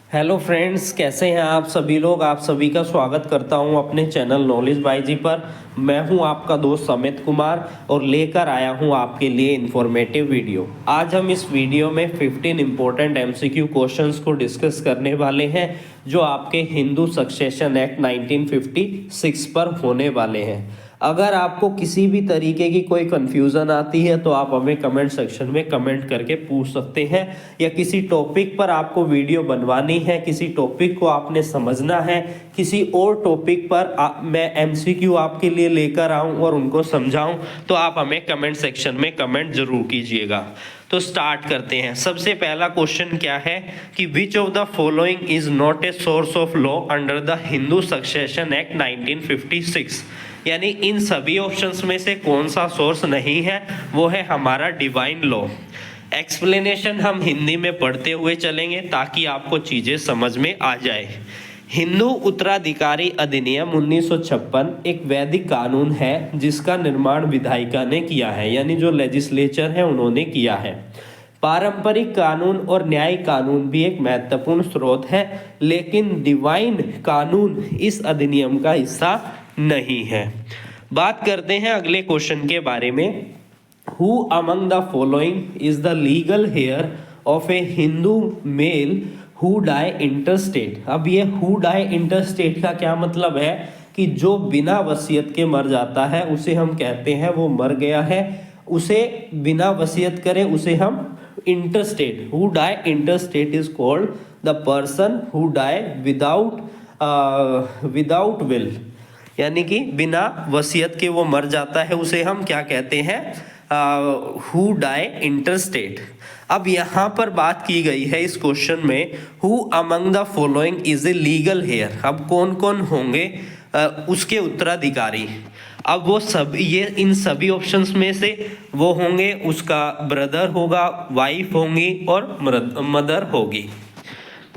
Hello friends, कैसे हैं आप सभी लोग। आप सभी का स्वागत करता हूं अपने चैनल नॉलेज बाय जी पर। मैं हूं आपका दोस्त अमित कुमार और लेकर आया हूं आपके लिए इन्फॉर्मेटिव वीडियो। आज हम इस वीडियो में 15 इम्पोर्टेंट एमसीक्यू क्वेश्चंस को डिस्कस करने वाले हैं जो आपके हिंदू सक्सेशन एक्ट 1956 पर होने वाले हैं। अगर आपको किसी भी तरीके की कोई कंफ्यूजन आती है तो आप हमें कमेंट सेक्शन में कमेंट करके पूछ सकते हैं, या किसी टॉपिक पर आपको वीडियो बनवानी है, किसी टॉपिक को आपने समझना है, किसी और टॉपिक पर मैं एमसीक्यू आपके लिए लेकर आऊं और उनको समझाऊं, तो आप हमें कमेंट सेक्शन में कमेंट जरूर कीजिएगा। तो स्टार्ट करते हैं। सबसे पहला क्वेश्चन क्या है कि विच of the following is not a source of law under the Hindu succession act 1956। यानी इन सभी ऑप्शंस में से कौन सा सोर्स नहीं है, वो है हमारा डिवाइन लॉ। एक्सप्लेनेशन हम हिंदी में पढ़ते हुए चलेंगे ताकि आपको चीजें समझ में आ जाए। हिंदू उत्तराधिकारी अधिनियम 1956 एक वैदिक कानून है जिसका निर्माण विधायिका ने किया है, यानी जो लेजिस्लेचर है उन्होंने किया है। पारंपरिक कानून और न्यायिक कानून भी एक महत्वपूर्ण स्रोत है, लेकिन डिवाइन कानून इस अधिनियम का हिस्सा नहीं है। बात करते हैं अगले क्वेश्चन के बारे में। Who among the following is the legal heir of a Hindu male who die intestate. अब ये हु डाई इंटरस्टेट का क्या मतलब है कि जो बिना वसीयत के मर जाता है उसे हम कहते हैं वो मर गया है। उसे बिना वसीयत करे उसे हम intestate, who die intestate is called the person who die without will, यानी कि बिना वसीयत के वो मर जाता है, उसे हम क्या कहते हैं, हु डाई इंटरस्टेट। अब यहाँ पर बात की गई है इस क्वेश्चन में, who among the following is a legal heir. अब कौन कौन होंगे उसके उत्तराधिकारी। अब वो सब ये इन सभी ऑप्शंस में से वो होंगे, उसका ब्रदर होगा, वाइफ होंगी और मदर होगी।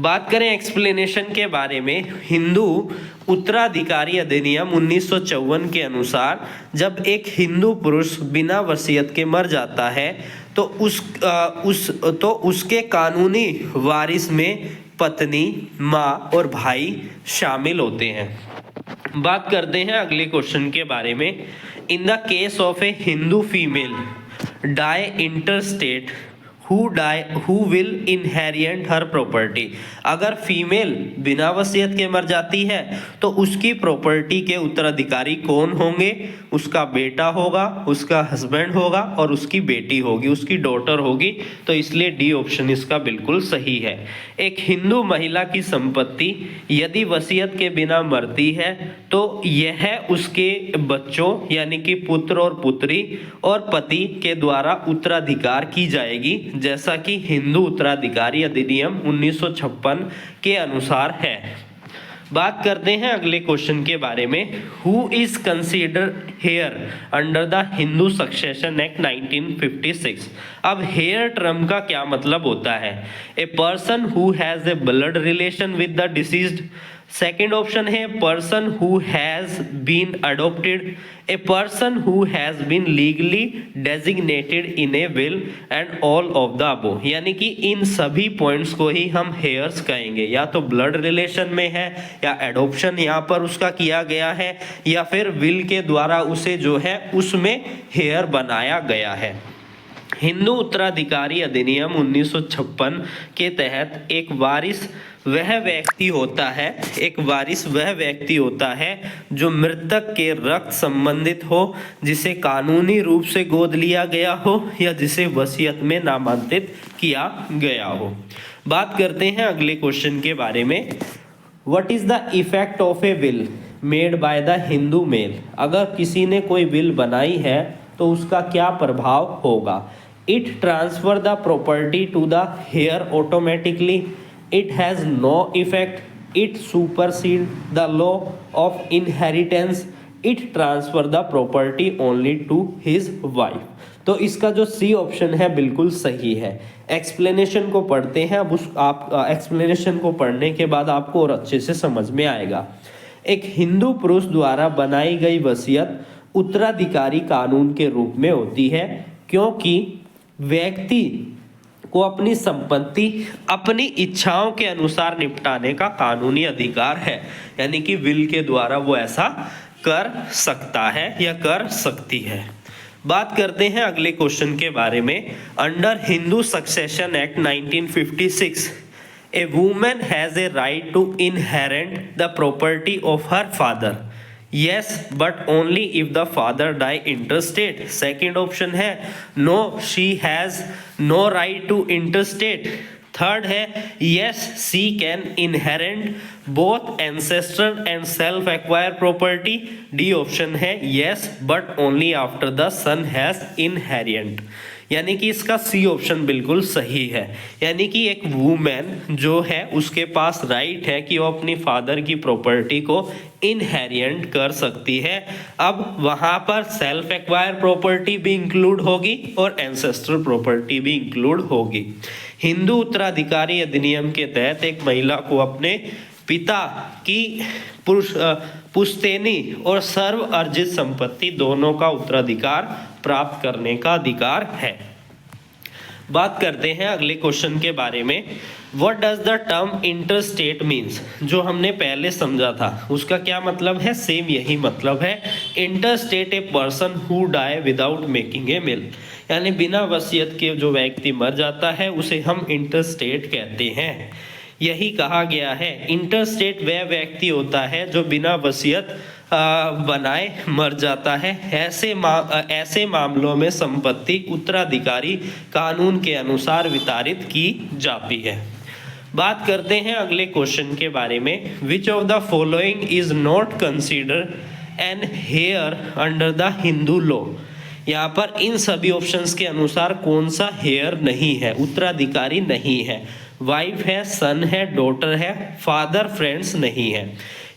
बात करें एक्सप्लेनेशन के बारे में, हिंदू उत्तराधिकारी अधिनियम 1954 के अनुसार जब एक हिंदू पुरुष बिना वसीयत के मर जाता है तो उसके कानूनी वारिस में पत्नी, माँ और भाई शामिल होते हैं। बात करते हैं अगले क्वेश्चन के बारे में। In the case of a Hindu female die intestate who will inherit her property. अगर फीमेल बिना वसीयत के मर जाती है तो उसकी प्रॉपर्टी के उत्तराधिकारी कौन होंगे, उसका बेटा होगा, उसका हस्बैंड होगा और उसकी बेटी होगी, उसकी डॉटर होगी। तो इसलिए डी ऑप्शन इसका बिल्कुल सही है। एक हिंदू महिला की संपत्ति यदि वसीयत के बिना मरती है तो यह उसके बच्चों यानी कि पुत्र और पुत्री और पति के द्वारा उत्तराधिकार की जाएगी, जैसा कि हिंदू उत्तराधिकारी अधिनियम 1956 के अनुसार है। बात करते हैं अगले क्वेश्चन के बारे में। Who is consider heir under the Hindu succession act 1956। अब हेयर टर्म का क्या मतलब होता है? A person who has a blood relation with the deceased. Second option है person who has been adopted, a person who has been legally designated in a will and all of the above. यानी कि इन सभी points को ही हम hairs कहेंगे, या तो blood relation में है, या एडॉप्शन यहाँ पर उसका किया गया है, या फिर विल के द्वारा उसे जो है उसमें हेयर बनाया गया है। हिंदू उत्तराधिकारी अधिनियम 1956 के तहत एक वारिस वह व्यक्ति होता है जो मृतक के रक्त संबंधित हो, जिसे कानूनी रूप से गोद लिया गया हो या जिसे वसीयत में नामांकित किया गया हो। बात करते हैं अगले क्वेश्चन के बारे में। What is the effect of a will made by the Hindu male. अगर किसी ने कोई विल बनाई है तो उसका क्या प्रभाव होगा? It transfer the property to the heir automatically. It has no effect. It supersedes the law of inheritance. It transfer the property only to his wife. तो इसका जो सी ऑप्शन है बिल्कुल सही है। एक्सप्लेनेशन को पढ़ते हैं। अब आप एक्सप्लेनेशन को पढ़ने के बाद आपको और अच्छे से समझ में आएगा। एक हिंदू पुरुष द्वारा बनाई गई वसीयत उत्तराधिकारी कानून के रूप में होती है, क्योंकि व्यक्ति को अपनी संपत्ति अपनी इच्छाओं के अनुसार निपटाने का कानूनी अधिकार है, यानी कि विल के द्वारा वो ऐसा कर सकता है या कर सकती है। बात करते हैं अगले क्वेश्चन के बारे में। Under Hindu succession act 1956 a woman has a right to inherit the property of her father. Yes, but only if the father die intestate. Second option है no, she has no right to intestate. Third है yes, she can inherit both ancestral and self-acquired property. D option है yes, but only after the son has inherit. यानी कि इसका C option बिल्कुल सही है, यानी कि एक वुमेन जो है उसके पास राइट है कि वो अपनी फादर की प्रॉपर्टी को इनहेरिएट कर सकती है। अब वहां पर सेल्फ एक्वायर प्रॉपर्टी भी इंक्लूड होगी और एंसेस्ट्रल प्रॉपर्टी भी इंक्लूड होगी। हिंदू उत्तराधिकारी अधिनियम के तहत एक महिला को अपने पिता की पुश्तैनी और सर्व अर्जित संपत्ति दोनों का उत्तराधिकार प्राप्त करने का अधिकार है। बात करते हैं अगले क्वेश्चन के बारे में। What does the term interstate means? जो हमने पहले समझा था उसका क्या मतलब है? सेम यही मतलब है। Intestate a person who die without making a will, यानी बिना वसीयत के जो व्यक्ति मर जाता है उसे हम इंटरस्टेट कहते हैं। यही कहा गया है, इंटरस्टेट वह व्यक्ति होता है जो बिना वसीयत बनाए मर जाता है। ऐसे मामलों में संपत्ति उत्तराधिकारी कानून के अनुसार वितरित की जाती है। बात करते हैं अगले क्वेश्चन के बारे में। Which of the following is not consider an heir under the Hindu law? यहाँ पर इन सभी ऑप्शंस के अनुसार कौन सा हेयर नहीं है, उत्तराधिकारी नहीं है? वाइफ है, सन है, डॉटर है, फादर फ्रेंड्स नहीं है।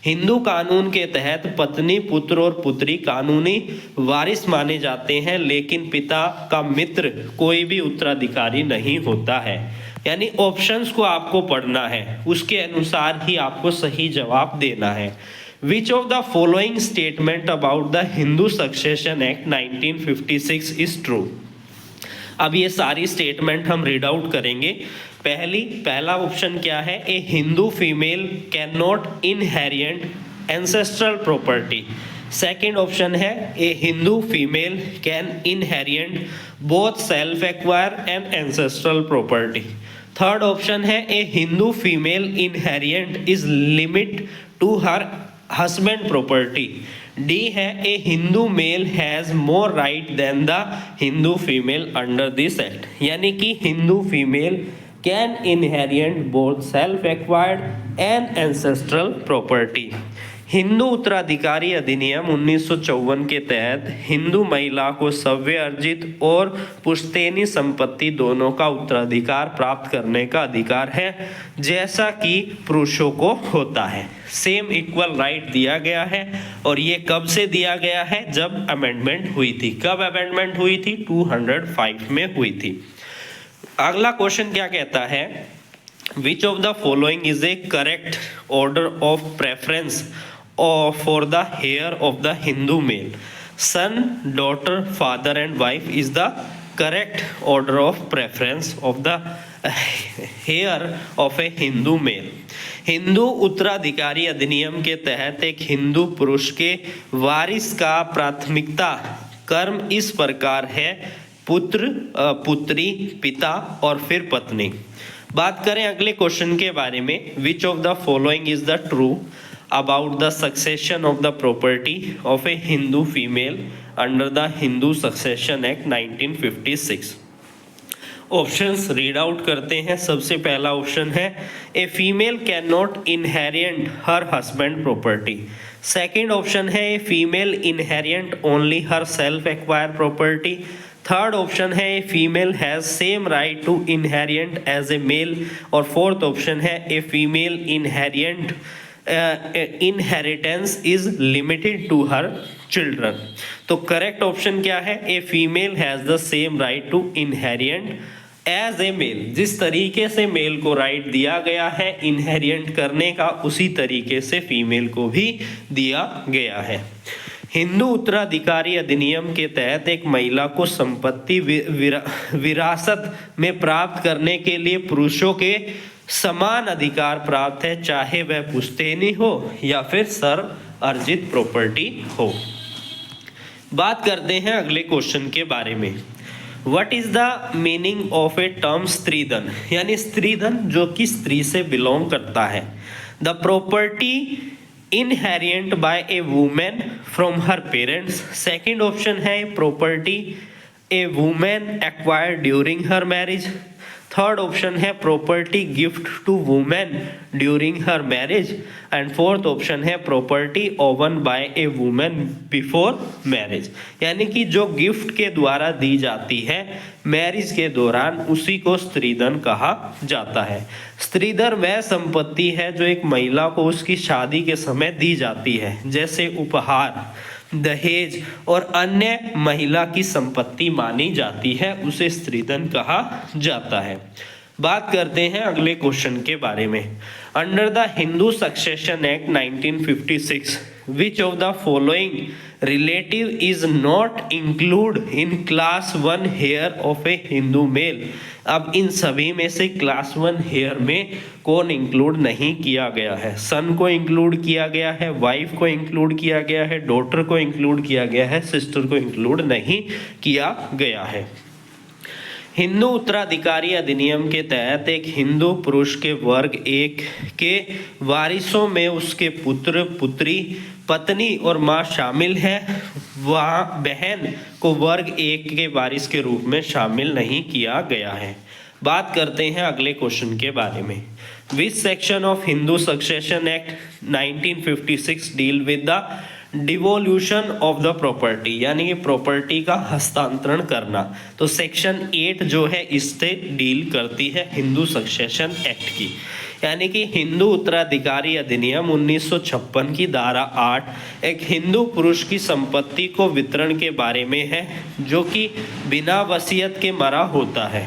हिंदू कानून के तहत पत्नी, पुत्र और पुत्री कानूनी वारिस माने जाते हैं, लेकिन पिता का मित्र कोई भी उत्तराधिकारी नहीं होता है। यानी ऑप्शंस को आपको पढ़ना है, उसके अनुसार ही आपको सही जवाब देना है। Which of the following statement about the Hindu Succession Act 1956 is true? अब ये सारी स्टेटमेंट हम रीड आउट करेंगे। पहला ऑप्शन क्या है? A Hindu female can not inherit ancestral property. Second option है a Hindu female can inherit both self acquire and ancestral property. Third option है a Hindu female inherit is limit to her husband property. D है a Hindu male has more right than the Hindu female under this act, यानी कि Hindu female can inherit both self acquired and ancestral property. Hindu उत्तराधिकारी अधिनियम 1954 के तहत हिंदू महिला को सव्य अर्जित और पुश्तैनी संपत्ति दोनों का उत्तराधिकार प्राप्त करने का अधिकार है, जैसा कि पुरुषों को होता है। सेम इक्वल राइट दिया गया है। और ये कब से दिया गया है? जब अमेंडमेंट हुई थी। कब अमेंडमेंट हुई थी? 205 में हुई थी। अगला क्वेश्चन क्या कहता है? विच of the following is A correct order of preference for the heir of the Hindu male? Son, daughter, father and wife is the correct order of preference of the heir of a Hindu male. Hindu उत्तराधिकारी अधिनियम के तहत एक हिंदू पुरुष के वारिस का प्राथमिकता क्रम इस प्रकार है: पुत्र, पुत्री, पिता और फिर पत्नी। बात करें अगले क्वेश्चन के बारे में। Which of the following is the true about the succession of the property of a Hindu female under the Hindu Succession Act 1956? Options read out करते हैं। सबसे पहला ऑप्शन है a female can not inherit her husband property. Second option है a female inherit only her self acquire property. Third option है a female has same right to inherit as a male. और fourth option है a female inherit inheritance is limited to her children. तो correct option क्या है? A female has the same right to inherit as a mail. जिस तरीके से mail को right दिया गया है इनहेरिएट करने का, उसी तरीके से फीमेल को भी दिया गया है। हिंदू उत्तराधिकारी अधिनियम के तहत एक महिला को संपत्ति विरासत में प्राप्त करने के लिए पुरुषों के समान अधिकार प्राप्त है, चाहे वह पुश्तैनी हो या फिर सर्व अर्जित प्रॉपर्टी हो। बात करते हैं अगले क्वेश्चन के बारे में। What is the meaning of a term stridhan, यानी स्त्रीधन जो कि स्त्री से बिलोंग करता है। The property inherited by a women from her parents. Second option है property a women acquired during her marriage. Third option है property gift to women during her marriage. And fourth option है property owned by a women before marriage, यानी कि जो gift के द्वारा दी जाती है मैरिज के दौरान, उसी को स्त्रीधन कहा जाता है। स्त्रीधन वह संपत्ति है जो एक महिला को उसकी शादी के समय दी जाती है, जैसे उपहार, दहेज और अन्य महिला की संपत्ति मानी जाती है, उसे स्त्रीधन कहा जाता है। बात करते हैं अगले क्वेश्चन के बारे में। Under the Hindu succession act 1956 which of the following relative is not include in class 1 heir of a Hindu male. अब इन सभी में से क्लास 1 हेयर में कौन इंक्लूड नहीं किया गया है? सन को इंक्लूड किया गया है, वाइफ को इंक्लूड किया गया है, डॉटर को इंक्लूड किया गया है, सिस्टर को इंक्लूड नहीं किया गया है। हिंदू उत्तराधिकारी अधिनियम के तहत एक हिंदू पुरुष के वर्ग एक के वारिसों में उसके पुत्र, पुत्री, पत्नी और मां शामिल है। वहाँ बहन को वर्ग एक के वारिस के रूप में शामिल नहीं किया गया है। बात करते हैं अगले क्वेश्चन के बारे में। Which section of Hindu succession act 1956 deal with the devolution of the property, यानी कि प्रॉपर्टी का हस्तांतरण करना। तो सेक्शन 8 जो है इससे डील करती है हिंदू सक्सेशन एक्ट की, यानी कि हिंदू उत्तराधिकारी अधिनियम 1956 की धारा 8 एक हिंदू पुरुष की संपत्ति को वितरण के बारे में है, जो कि बिना वसीयत के मरा होता है।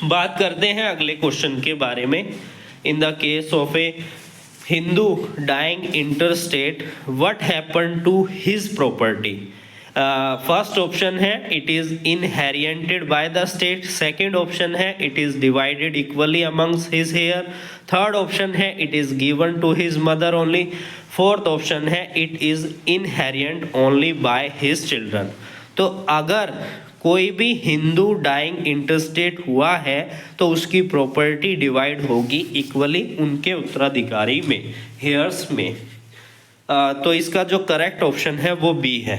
बात करते हैं अगले क्वेश्चन के बारे में। In the case of A Hindu dying interstate, what happened to his property? First option है it is inherited by the state. Second option है it is divided equally amongst his heir. Third option है it is given to his mother only. Fourth option है it is inherited only by his children. तो अगर कोई भी Hindu dying interstate हुआ है तो उसकी प्रॉपर्टी डिवाइड होगी इक्वली उनके उत्तराधिकारी में, हेयर्स में। तो इसका जो करेक्ट ऑप्शन है वो बी है।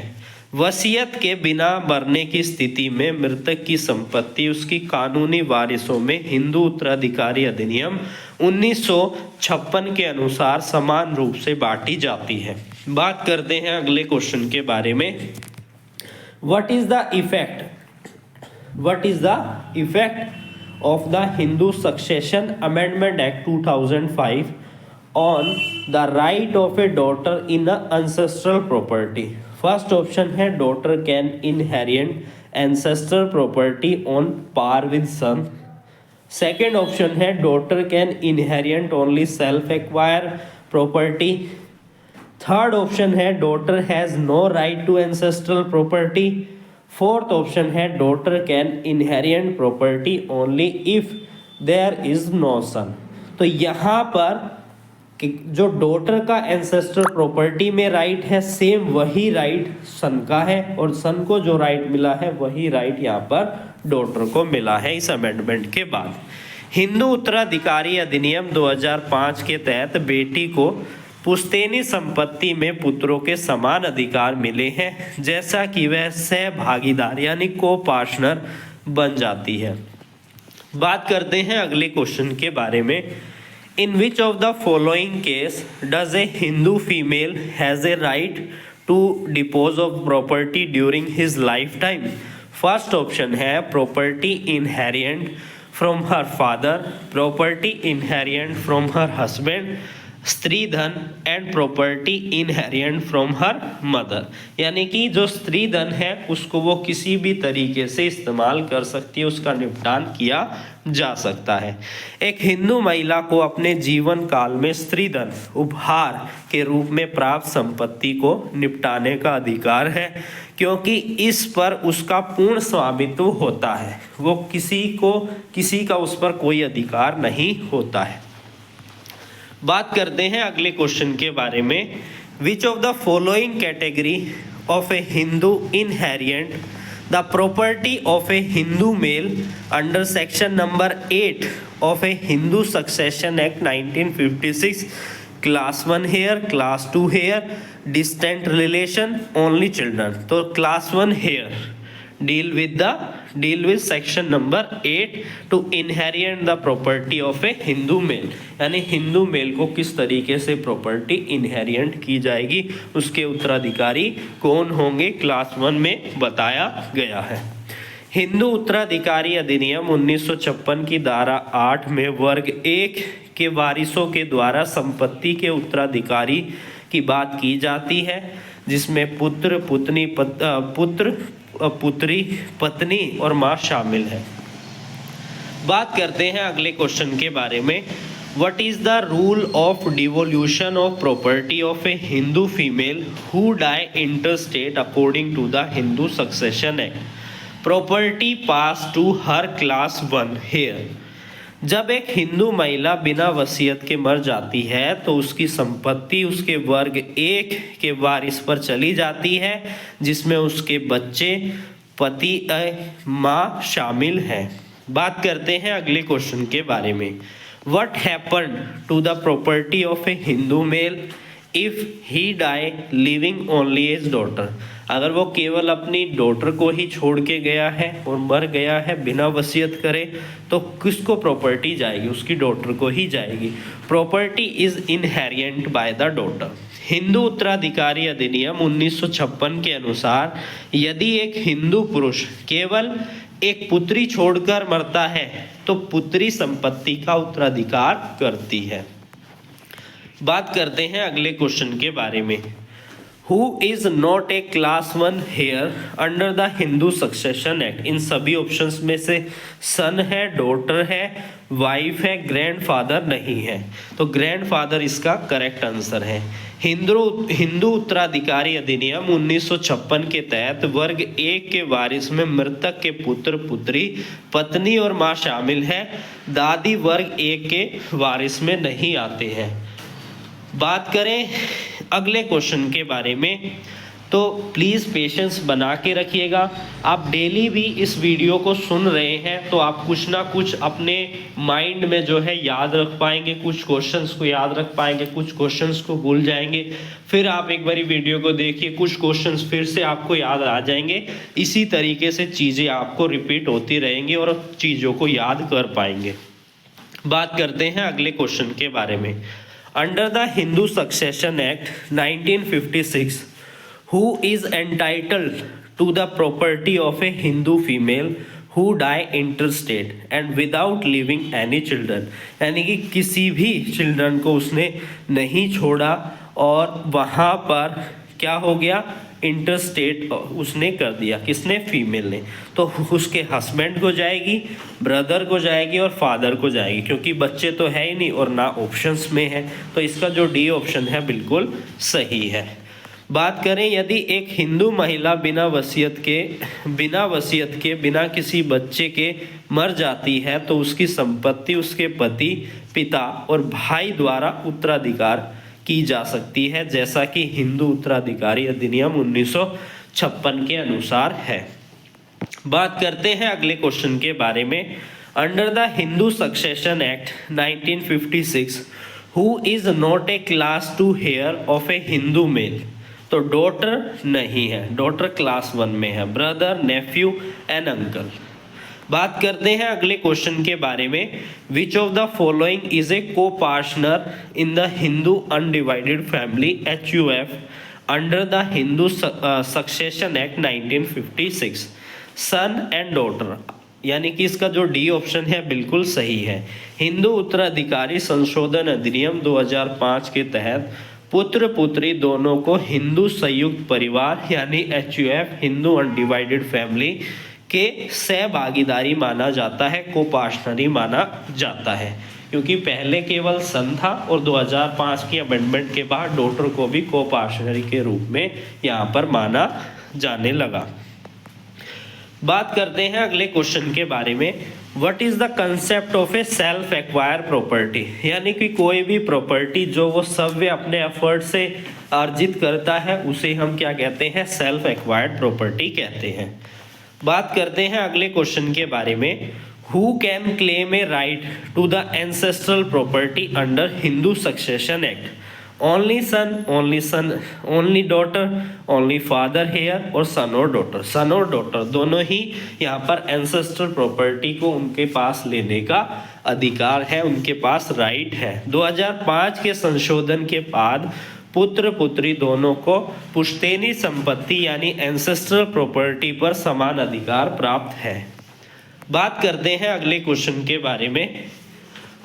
वसीयत के बिना मरने की स्थिति में मृतक की संपत्ति उसकी कानूनी वारिसों में हिंदू उत्तराधिकारी अधिनियम 1956 के अनुसार समान रूप से बांटी जाती है। बात करते हैं अगले क्वेश्चन के बारे में। What is the effect of the Hindu Succession Amendment Act 2005 on the right of a daughter in a ancestral property? First option है daughter can inherit ancestral property on par with son. Second option है daughter can inherit only self-acquired property. Third option है daughter has no right to ancestral property. Fourth option है daughter can inherit property only if there is no son. तो यहाँ पर जो daughter का ancestral property में right है, same वही राइट सन का है, और सन को जो राइट मिला है वही राइट यहाँ पर डॉटर को मिला है इस अमेंडमेंट के बाद। हिंदू उत्तराधिकारी अधिनियम 2005 के तहत बेटी को पुश्तैनी संपत्ति में पुत्रों के समान अधिकार मिले हैं, जैसा कि वह सहभागीदार यानी को पार्टनर बन जाती है। बात करते हैं अगले क्वेश्चन के बारे में। In which of the following case does a Hindu female has a right to dispose of property during his life time? First option है property inherited from her father, property inherited from her husband, stridhan and property inherited from her mother, यानी कि जो स्त्री धन है उसको वो किसी भी तरीके से इस्तेमाल कर सकती है, उसका निपटान किया जा सकता है। एक हिंदू महिला को अपने जीवन काल में स्त्री धन उपहार के रूप में प्राप्त संपत्ति को निपटाने का अधिकार है, क्योंकि इस पर उसका पूर्ण स्वामित्व होता है। वो किसी का उस पर कोई अधिकार नहीं होता है। बात करते हैं अगले क्वेश्चन के बारे में। Which of the following category of a Hindu inherited the property of a Hindu male under section number 8 of a Hindu succession act 1956, class 1 heir, class 2 heir, distant relation, only children. तो class 1 heir deal with section number 8 to inherit the property of a Hindu male, यानी Hindu mail को किस तरीके से property इनहेरिएंट की जाएगी, उसके उत्तराधिकारी कौन होंगे, क्लास 1 में बताया गया है। हिंदू उत्तराधिकारी अधिनियम 1956 की धारा 8 में वर्ग 1 के वारिसों के द्वारा संपत्ति के उत्तराधिकारी की बात की जाती है, जिसमें पुत्र, पुत्री, पत्नी और माँ शामिल है। बात करते हैं अगले क्वेश्चन के बारे में। What is the rule of devolution of property of a Hindu female who die intestate according to the Hindu succession act? Property pass to her class 1 heir. जब एक हिंदू महिला बिना वसीयत के मर जाती है तो उसकी संपत्ति उसके वर्ग 1 के वारिस पर चली जाती है, जिसमें उसके बच्चे, पति, माँ शामिल हैं। बात करते हैं अगले क्वेश्चन के बारे में। What happen to the property of a Hindu male if he die living only as daughter? अगर वो केवल अपनी डॉटर को ही छोड़ के गया है और मर गया है बिना वसीयत करे, तो किसको प्रॉपर्टी जाएगी? उसकी डॉटर को ही जाएगी। Property is inherited by the daughter. Hindu उत्तराधिकारी अधिनियम 1956 के अनुसार यदि एक हिंदू पुरुष केवल एक पुत्री छोड़कर मरता है तो पुत्री संपत्ति का उत्तराधिकार करती है। बात करते हैं अगले क्वेश्चन के बारे में। Who is not a class 1 heir under the Hindu succession act? इन सभी ऑप्शंस में से सन है, डॉटर है, वाइफ है, ग्रैंडफादर नहीं है। तो ग्रैंडफादर इसका करेक्ट आंसर है। हिंदू उत्तराधिकारी अधिनियम 1956 के तहत वर्ग 1 के वारिस में मृतक के पुत्र, पुत्री, पत्नी और माँ शामिल है। दादी वर्ग 1 के वारिस में नहीं आते हैं। बात करें अगले क्वेश्चन के बारे में, तो प्लीज़ पेशेंस बना के रखिएगा। आप डेली भी इस वीडियो को सुन रहे हैं तो आप कुछ ना कुछ अपने माइंड में जो है याद रख पाएंगे, कुछ क्वेश्चंस को याद रख पाएंगे, कुछ क्वेश्चंस को भूल जाएंगे। फिर आप एक बारी वीडियो को देखिए, कुछ क्वेश्चंस फिर से आपको याद आ जाएंगे। इसी तरीके से चीज़ें आपको रिपीट होती रहेंगी और चीज़ों को याद कर पाएंगे। बात करते हैं अगले क्वेश्चन के बारे में। Under the Hindu succession act 1956, who is entitled to the property of a Hindu female who die interstate and without leaving any children? यानी कि किसी भी चिल्ड्रन को उसने नहीं छोड़ा और वहाँ पर क्या हो गया, इंटरस्टेट उसने कर दिया। किसने? फीमेल ने। तो उसके हस्बैंड को जाएगी, ब्रदर को जाएगी और फादर को जाएगी, क्योंकि बच्चे तो है ही नहीं और ना ऑप्शंस में है। तो इसका जो डी ऑप्शन है बिल्कुल सही है। बात करें यदि एक हिंदू महिला बिना वसीयत के बिना किसी बच्चे के मर जाती है तो उसकी संपत्ति उसके पति, पिता और भाई द्वारा उत्तराधिकार की जा सकती है, जैसा कि हिंदू उत्तराधिकारी अधिनियम 1956 के अनुसार है। बात करते हैं अगले क्वेश्चन के बारे में। Under the Hindu succession act 1956, who is not a class 2 heir of a Hindu male? तो डॉटर नहीं है, डॉटर क्लास 1 में है, ब्रदर, नेफ्यू एंड अंकल। बात करते हैं अगले क्वेश्चन के बारे में। Which of the following is a copartner in the Hindu undivided family HUF under the Hindu succession act 1956? Son and daughter, यानी कि इसका जो डी ऑप्शन है बिल्कुल सही है। हिंदू उत्तराधिकारी संशोधन अधिनियम 2005 के तहत पुत्र पुत्री दोनों को हिंदू संयुक्त परिवार यानी HUF हिंदू अनडिवाइडेड फैमिली के सहभागीदारी माना जाता है, कोपार्टनरी माना जाता है, क्योंकि पहले केवल सन था और 2005 की अमेंडमेंट के बाद डॉटर को भी कोपार्टनरी के रूप में यहाँ पर माना जाने लगा। बात करते हैं अगले क्वेश्चन के बारे में। What is the concept of A self acquire property, यानी कि कोई भी प्रॉपर्टी जो वो सव्य अपने एफर्ट से अर्जित करता है उसे हम क्या कहते हैं, सेल्फ एक्वायर्ड प्रॉपर्टी कहते हैं। बात करते हैं अगले क्वेश्चन के बारे में। Who can claim a right to the ancestral property under Hindu succession act? Only son, only daughter, only father heir और सन और डॉटर। सन और डॉटर दोनों ही यहाँ पर एंसेस्ट्रल प्रॉपर्टी को उनके पास लेने का अधिकार है, उनके पास राइट है। 2005 के संशोधन के बाद पुत्र पुत्री दोनों को पुश्तैनी संपत्ति यानी एंसेस्ट्रल प्रॉपर्टी पर समान अधिकार प्राप्त है। बात करते हैं अगले क्वेश्चन के बारे में।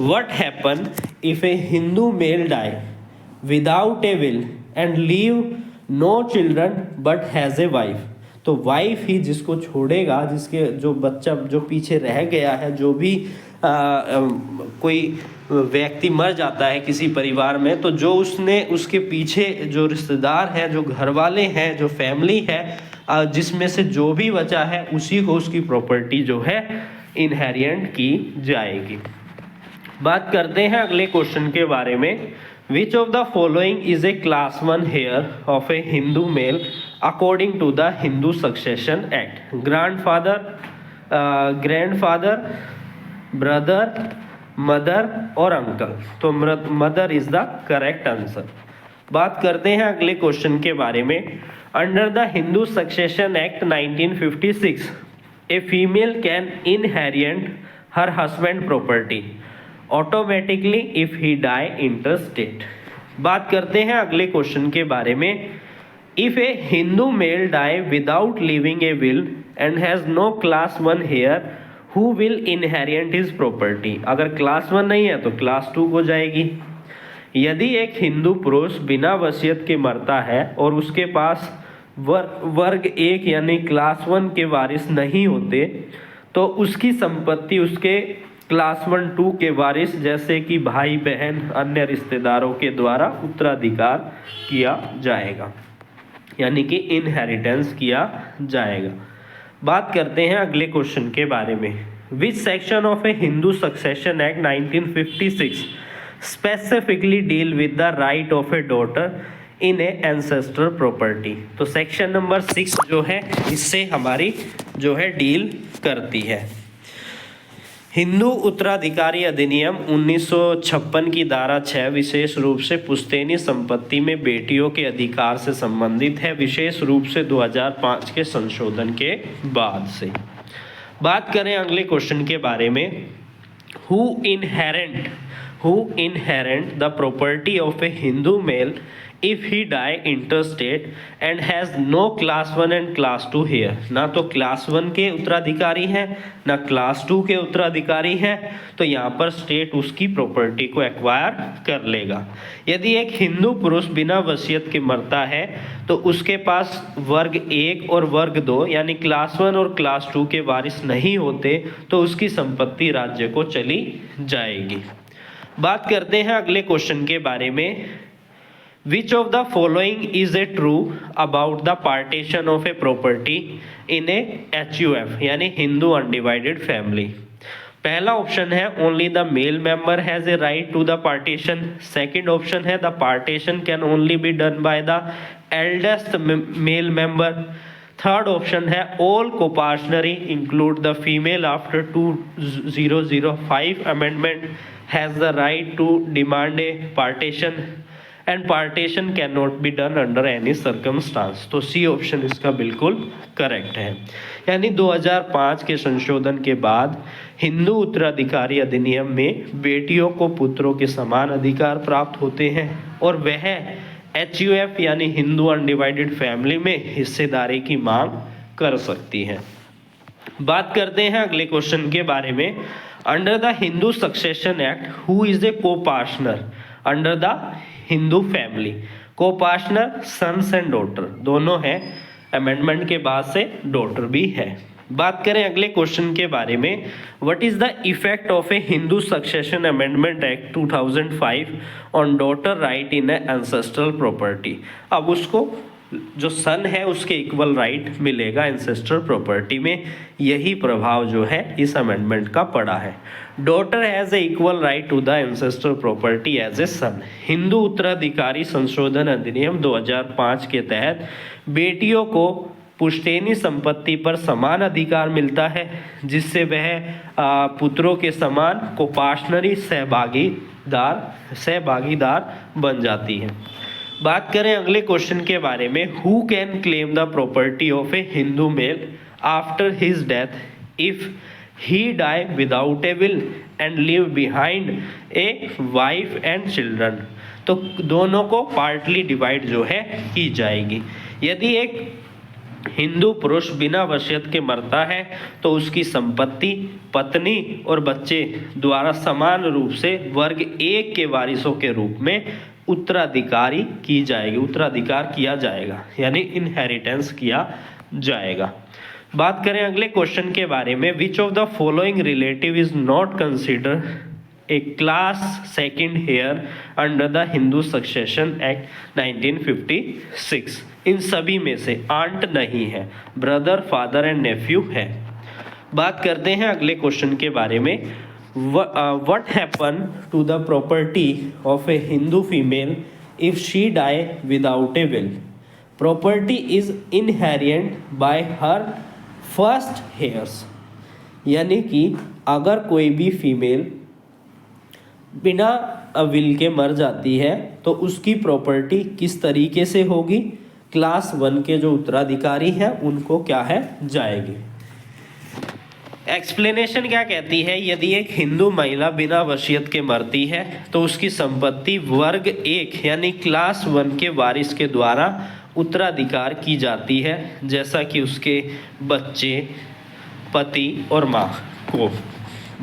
What happen if a Hindu male die without a will and leave no children but has a wife? तो वाइफ ही जिसको छोड़ेगा, जिसके जो बच्चा जो पीछे रह गया है, जो भी कोई व्यक्ति मर जाता है किसी परिवार में, तो जो उसने उसके पीछे जो रिश्तेदार हैं, जो घर वाले हैं, जो फैमिली है, जिसमें से जो भी बचा है उसी को उसकी प्रॉपर्टी जो है इनहेरिएंट की जाएगी। बात करते हैं अगले क्वेश्चन के बारे में। Which of the following is a class 1 heir of a Hindu male according to the Hindu Succession Act? Grandfather, grandfather, brother, mother और uncle। तो mother is the correct answer। बात करते हैं अगले क्वेश्चन के बारे में। Under the Hindu Succession Act 1956, a female can inherit her husband property automatically if he die intestate. बात करते हैं अगले क्वेश्चन के बारे में। If a Hindu male die without leaving a will and has no class 1 heir who will inherit his property? अगर class 1 नहीं है तो क्लास 2 हो जाएगी। यदि एक हिंदू पुरुष बिना वसीयत के मरता है और उसके पास वर्ग 1 यानी क्लास 1 के वारिस नहीं होते, तो उसकी संपत्ति उसके क्लास 1 2 के वारिस जैसे कि भाई बहन अन्य रिश्तेदारों के द्वारा उत्तराधिकार किया जाएगा, यानी कि इनहेरिटेंस किया जाएगा। बात करते हैं अगले क्वेश्चन के बारे में। Which section of a Hindu succession act 1956 specifically deal with the right of a daughter in A ancestral property? तो सेक्शन नंबर 6 जो है इससे हमारी जो है डील करती है। हिंदू उत्तराधिकारी अधिनियम 1956 की धारा 6 विशेष रूप से पुश्तैनी संपत्ति में बेटियों के अधिकार से संबंधित है, विशेष रूप से 2005 के संशोधन के बाद से। बात करें अगले क्वेश्चन के बारे में। Who inherit the property of a Hindu male if he die intestate and has no class 1 and class 2 heir? ना तो क्लास 1 के उत्तराधिकारी हैं ना क्लास 2 के उत्तराधिकारी हैं, तो यहाँ पर स्टेट उसकी प्रॉपर्टी को एक्वायर कर लेगा। यदि एक हिंदू पुरुष बिना वसीयत के मरता है तो उसके पास वर्ग 1 और वर्ग 2 यानी क्लास 1 और क्लास 2 के वारिस नहीं होते, तो उसकी संपत्ति राज्य को चली जाएगी। बात करते हैं अगले क्वेश्चन के बारे में। Which of the following is a true about the partition of a property in a HUF यानी हिंदू अनडिवाइडेड फैमिली? पहला ऑप्शन है only the male member has a right to the partition. Second option है the partition can only be done by the eldest male member. Third option है all coparcenary include the female after 2005 amendment has the right to demand a partition and partition can not be done under any circumstance. तो C option इसका बिल्कुल correct है। यानी 2005 के संशोधन के बाद हिंदू उत्तराधिकारी अधिनियम में बेटियों को पुत्रों के समान अधिकार प्राप्त होते हैं और वह HUF यानी हिंदू अनडिवाइडेड फैमिली में हिस्सेदारी की मांग कर सकती हैं। बात करते हैं अगले क्वेश्चन के बारे में। Under the Hindu succession act who is a copartner under the Hindu family? Copartner sons and daughter दोनों हैं, अमेंडमेंट के बाद से डॉटर भी है। बात करें अगले क्वेश्चन के बारे में, what is the effect of a Hindu succession amendment act 2005 on daughter right in ancestral property? अब उसको जो सन है उसके इक्वल राइट मिलेगा एंसेस्ट्रल प्रॉपर्टी में, यही प्रभाव जो है इस अमेंडमेंट का पड़ा है। Daughter has a equal right to the ancestral property as a son. Hindu उत्तराधिकारी संशोधन अधिनियम 2005 के तहत बेटियों को पुश्तैनी संपत्ति पर समान अधिकार मिलता है, जिससे वह पुत्रों के समान कोपार्टनरी सहभागीदार बन जाती है। बात करें अगले क्वेश्चन के बारे में, who can claim the property of a Hindu male after his death if he die without a will and live behind a wife and children? तो दोनों को पार्टली डिवाइड जो है की जाएगी। यदि एक हिंदू पुरुष बिना वसीयत के मरता है तो उसकी संपत्ति पत्नी और बच्चे द्वारा समान रूप से वर्ग एक के वारिसों के रूप में उत्तराधिकारी की जाएगी, उत्तराधिकार किया जाएगा, यानी इनहेरिटेंस किया जाएगा। बात करें अगले क्वेश्चन के बारे में, which of the following relative is not consider a class second heir under the Hindu succession act 1956? इन सभी में से आंट नहीं है, ब्रदर, फादर एंड नेफ्यू है। बात करते हैं अगले क्वेश्चन के बारे में, what happen to the property of a Hindu female if she die without a will? Property is inherent by her first heirs। यानी कि अगर कोई भी फीमेल बिना विल के मर जाती है तो उसकी प्रॉपर्टी किस तरीके से होगी? क्लास 1 के जो उत्तराधिकारी हैं उनको क्या है जाएगी। एक्सप्लेनेशन क्या कहती है, यदि एक हिंदू महिला बिना वसीयत के मरती है तो उसकी संपत्ति वर्ग 1 यानी क्लास 1 के वारिस के द्वारा उत्तराधिकार की जाती है, जैसा कि उसके बच्चे, पति और माँ को।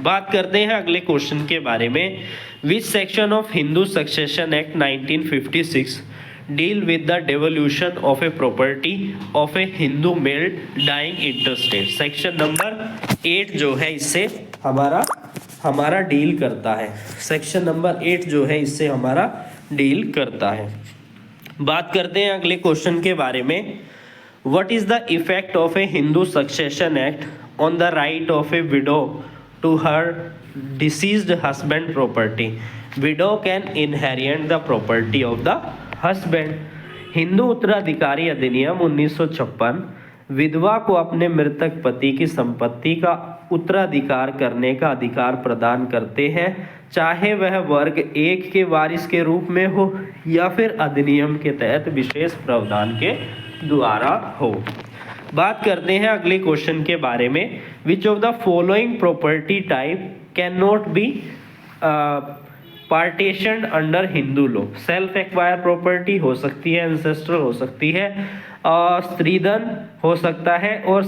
बात करते हैं अगले क्वेश्चन के बारे में, which section of Hindu succession act 1956 deal with the devolution of a property of a Hindu male dying intestate? Section number 8 जो है इससे हमारा डील करता है। सेक्शन नंबर 8 जो है इससे हमारा डील करता है। बात करते हैं अगले क्वेश्चन के बारे में, what is the effect of a Hindu succession act on the right of a widow to her deceased husband property? Widow can inherit the property of the husband. Hindu उत्तराधिकारी अधिनियम 1956 विधवा को अपने मृतक पति की संपत्ति का उत्तराधिकार करने का अधिकार प्रदान करते हैं, चाहे वह वर्ग 1 के वारिस के रूप में हो या फिर अधिनियम के तहत विशेष प्रावधान के द्वारा हो। बात करते हैं अगले क्वेश्चन के बारे में, which of the following property type can not B partition under Hindu law? Self acquire property हो सकती है, एंसेस्ट्रल हो सकती है, स्त्रीधन हो सकता है, और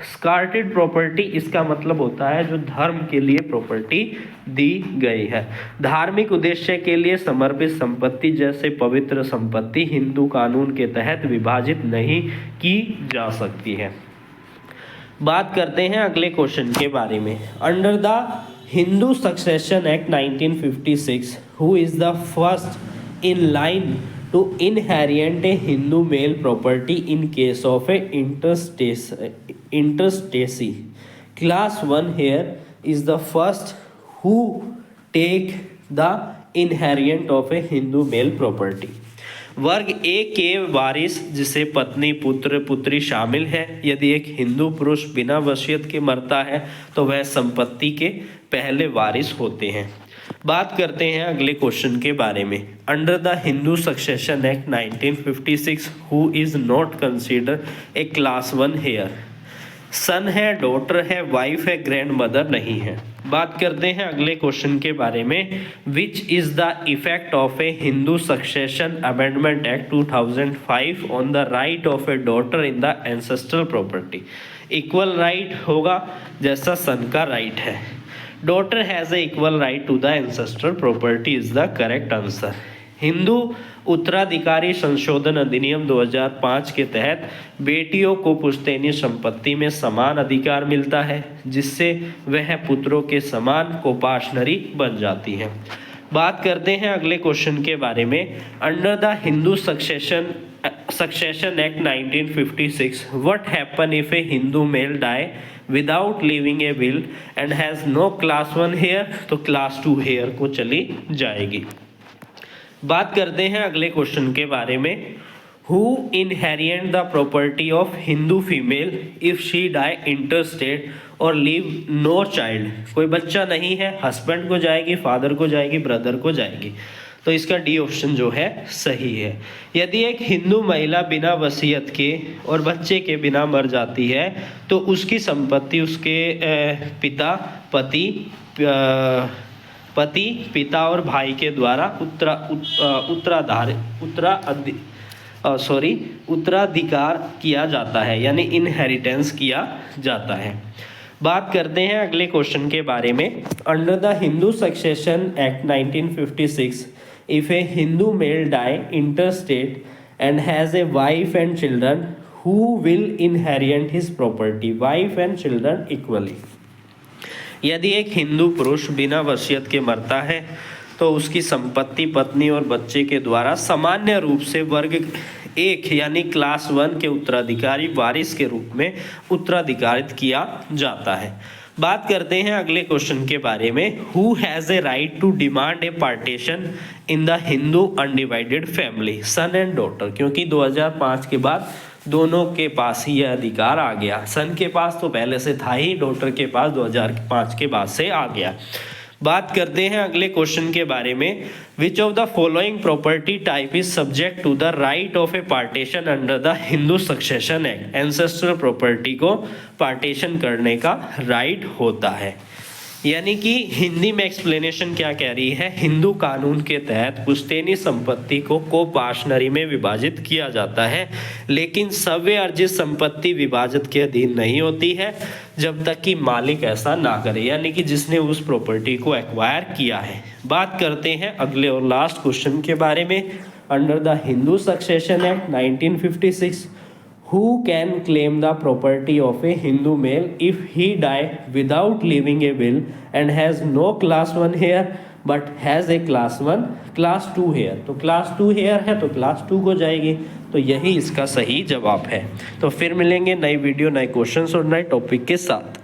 स्कार्टेड प्रॉपर्टी इसका मतलब होता है जो धर्म के लिए प्रॉपर्टी दी गई है। धार्मिक उद्देश्य के लिए समर्पित संपत्ति जैसे पवित्र संपत्ति हिंदू कानून के तहत विभाजित नहीं की जा सकती है। बात करते हैं अगले क्वेश्चन के बारे में, under the Hindu succession act 1956 who is the first in line to inherit a Hindu male property in case of a intestacy? Class 1 here is the first who take the inheritance of a Hindu male property। वर्ग 1 के वारिस जिसे पत्नी, पुत्र, पुत्री शामिल है, यदि एक हिंदू पुरुष बिना वसीयत के मरता है तो वह संपत्ति के पहले वारिस होते हैं। बात करते हैं अगले क्वेश्चन के बारे में, under the Hindu succession act 1956 who is not consider a class 1 heir? Son है, डॉटर है, वाइफ है, ग्रैंड मदर नहीं है। बात करते हैं अगले क्वेश्चन के बारे में, which is the effect of a Hindu succession amendment act 2005 on the right of a daughter in the ancestral property? Equal right होगा जैसा सन का राइट है। Daughter has a equal right to the ancestral property is the correct answer. Hindu उत्तराधिकारी संशोधन अधिनियम 2005 के तहत बेटियों को पुश्तैनी संपत्ति में समान अधिकार मिलता है, जिससे वह पुत्रों के समान कोपाशनरी बन जाती हैं। बात करते हैं अगले क्वेश्चन के बारे में। Under the Hindu succession act 1956 what happen if a Hindu male die without leaving a will and has no class 1 heir, तो क्लास 2 हेयर को चली जाएगी। बात करते हैं अगले क्वेश्चन के बारे में। Who inherit the property of Hindu female if she die interstate और लीव नो चाइल्ड। कोई बच्चा नहीं है, हस्बैंड को जाएगी, फादर को जाएगी, ब्रदर को जाएगी, तो इसका डी ऑप्शन जो है सही है। यदि एक हिंदू महिला बिना वसीयत के और बच्चे के बिना मर जाती है तो उसकी संपत्ति उसके पिता और भाई के द्वारा उत्तराधिकार किया जाता है, यानी इनहेरिटेंस किया जाता है। बात करते हैं अगले क्वेश्चन के बारे में। Under the Hindu succession act 1956 if a Hindu male die intestate and has a wife and children who will inherit his property, wife and children equally. यदि एक हिंदू पुरुष बिना वसीयत के मरता है तो उसकी संपत्ति पत्नी और बच्चे के द्वारा सामान्य रूप से वर्ग 1 यानी क्लास 1 के उत्तराधिकारी वारिस के रूप में उत्तराधिकारित किया जाता है। बात करते हैं अगले क्वेश्चन के बारे में। Who has a right to demand a partition in the Hindu undivided family, son and daughter, क्योंकि 2005 के बाद दोनों के पास ही यह अधिकार आ गया। सन के पास तो पहले से था ही, डॉटर के पास 2005 के बाद से आ गया। बात करते हैं अगले क्वेश्चन के बारे में। Which of the following property type is subject to the right of a partition under the Hindu succession act. Ancestral property को पार्टीशन करने का राइट होता है, यानी कि हिंदी में एक्सप्लेनेशन क्या कह रही है। हिंदू कानून के तहत पुश्तैनी संपत्ति को कोपाशनरी में विभाजित किया जाता है, लेकिन सव्य अर्जित संपत्ति विभाजित के अधीन नहीं होती है जब तक कि मालिक ऐसा ना करे, यानी कि जिसने उस प्रॉपर्टी को एक्वायर किया है। बात करते हैं अगले और लास्ट क्वेश्चन के बारे में। Under the Hindu succession act 1956 who can claim the property of a Hindu male if he die without leaving a will and has no class 1 hair but has a class 2 hair। तो class 2 hair है तो class 2 को जाएगी, तो यही इसका सही जवाब है। तो फिर मिलेंगे नई वीडियो, नए क्वेश्चंस और नए टॉपिक के साथ।